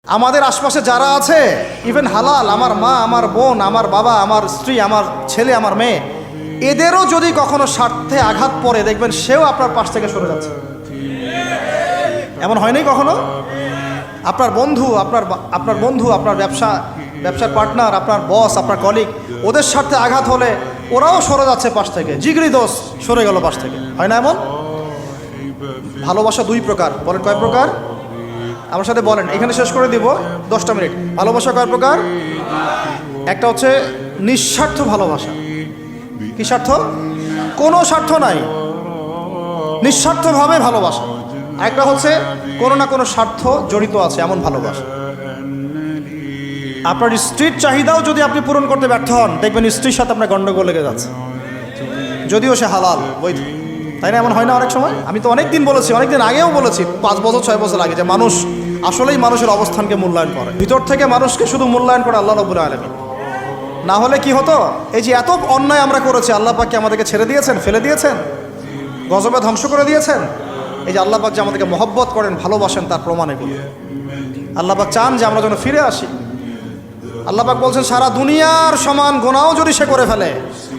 আমাদের আশপাশে যারা আছে, ইভেন হালাল, আমার মা, আমার বোন, আমার বাবা, আমার স্ত্রী, আমার ছেলে, আমার মেয়ে, এদেরও যদি কখনো স্বার্থে আঘাত পড়ে, দেখবেন সেও আপনার পাশ থেকে সরে যাচ্ছে। এমন হয়নি কখনো? আপনার বন্ধু, আপনার ব্যবসার পার্টনার, আপনার বস, আপনার কলিগ, ওদের স্বার্থে আঘাত হলে ওরাও সরে যাচ্ছে পাশ থেকে, জিগরি দোষ সরে গেল পাশ থেকে, হয় না এমন? ভালোবাসা দুই প্রকার। বলেন কয় প্রকার? আমার সাথে বলেন, এখানে শেষ করে দিব 10টা মিনিট। ভালোবাসা কয় প্রকার? একটা হচ্ছে নিঃস্বার্থ ভালোবাসা। কি স্বার্থ? কোনো স্বার্থ নাই, নিঃস্বার্থভাবে ভালোবাসা। একটা হচ্ছে কোনো না কোনো স্বার্থ জড়িত আছে এমন ভালোবাসা। আপনার স্ত্রীর চাহিদাও যদি আপনি পূরণ করতে ব্যর্থ হন, দেখবেন স্ত্রীর সাথে আপনার গন্ডগোল লেগে যাচ্ছে, যদিও সে হালাল বৈধ। তাই না? এমন হয় না অনেক সময়? আমি তো অনেক দিন বলেছি, অনেক দিন আগেও বলেছি, 5 বছর 6 বছর আগে, যে মানুষ আসলেই মানুষের অবস্থানকে মূল্যায়ন করে, ভিতর থেকে মানুষকে শুধু মূল্যায়ন করে আল্লাহ রাব্বুল আলামিন। না হলে কি হতো? এই যে এত অন্যায় আমরা করেছি, আল্লাহ পাক কি আমাদেরকে ছেড়ে দিয়েছেন, ফেলে দিয়েছেন, গজবে ধ্বংস করে দিয়েছেন? এই যে আল্লাহ পাক যে আমাদেরকে মহব্বত করেন, ভালোবাসেন, তার প্রমাণ এগুলো। আল্লাহ পাক চান যে আমরা যেন ফিরে আসি। আল্লাহ পাক বলছেন, সারা দুনিয়ার সমান গুনাহও যদি সে করে ফেলে,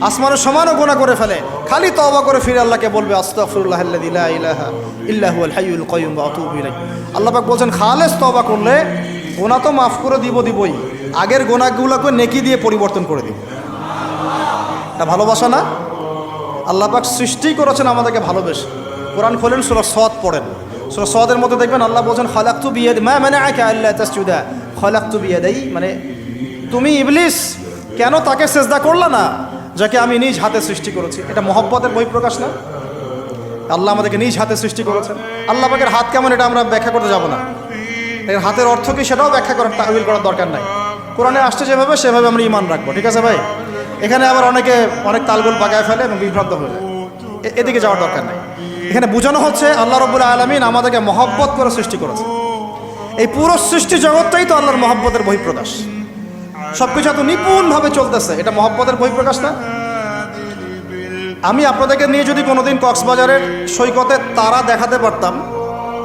আসমানের সমানও গুনাহ করে ফেলে, খালি তওবা করে ফিরে আল্লাহকে বলবে, আস্তাগফিরুল্লাহাল্লাযী লা ইলাহা ইল্লা হুয়াল হাইয়ুল কাইয়্যুম ওয়া আতুবু ইলাইহি। আল্লাহ পাক বলছেন, খালেস তওবা করলে গুনাহ তো মাফ করে দিবই, আগের গুনাহগুলোকে নেকি দিয়ে পরিবর্তন করে দিব। এটা ভালোবাসা না? আল্লাহ পাক সৃষ্টি করেছেন আমাদেরকে ভালোবেসে। কোরআন খোলেন, সূরা সদ পড়েন, সূরা সদের মধ্যে দেখবেন আল্লাহ বলছেন, খালাকতু বিয়াদি মা মানাআকা আল্লা তাসজুদা খালাকতু বিয়াদাই, মানে তুমি ইবলিস কেন তাকে সেজদা করলা না যাকে আমি নিজ হাতে সৃষ্টি করেছি। এটা মহব্বতের বহিঃপ্রকাশ না? আল্লাহ আমাদেরকে নিজ হাতে সৃষ্টি করেছেন। আল্লাহ পাকের হাত কেমন এটা আমরা ব্যাখ্যা করতে যাব না, এর হাতের অর্থ কি সেটাও ব্যাখ্যা করার তাওয়িল করার দরকার নাই। কোরআনে আসছে যেভাবে সেভাবে আমরা ঈমান রাখবো, ঠিক আছে ভাই? এখানে আবার অনেকে অনেক তালগোল পাকায় ফেলে এবং বিভ্রান্ত হয়ে যায়, এদিকে যাওয়ার দরকার নাই। এখানে বোঝানো হচ্ছে আল্লাহ রাব্বুল আলামিন আমাদেরকে মহব্বত করে সৃষ্টি করেছে। এই পুরো সৃষ্টি জগৎটাই তো আল্লাহর মহব্বতের বহিঃপ্রকাশ। সবকিছু এত নিপুণভাবে চলতেছে, এটা মহব্বতের বহিঃপ্রকাশ না? আমি আপনাদেরকে নিয়ে যদি কোনোদিন কক্সবাজারের সৈকতে তারা দেখাতে পারতাম,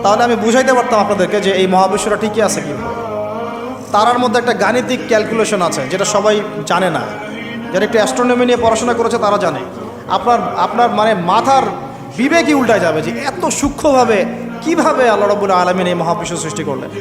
তাহলে আমি বুঝাইতে পারতাম আপনাদেরকে যে এই মহাবিশ্বটা ঠিকই আছে কি। তারার মধ্যে একটা গাণিতিক ক্যালকুলেশন আছে যেটা সবাই জানে না। যারা একটু অ্যাস্ট্রোনমি নিয়ে পড়াশোনা করেছে তারা জানে। আপনার মানে মাথার বিবেকই উল্টায় যাবে যে এত সূক্ষ্মভাবে কিভাবে আল্লাহ রাব্বুল আলামিন এই মহাবিশ্ব সৃষ্টি করলেন।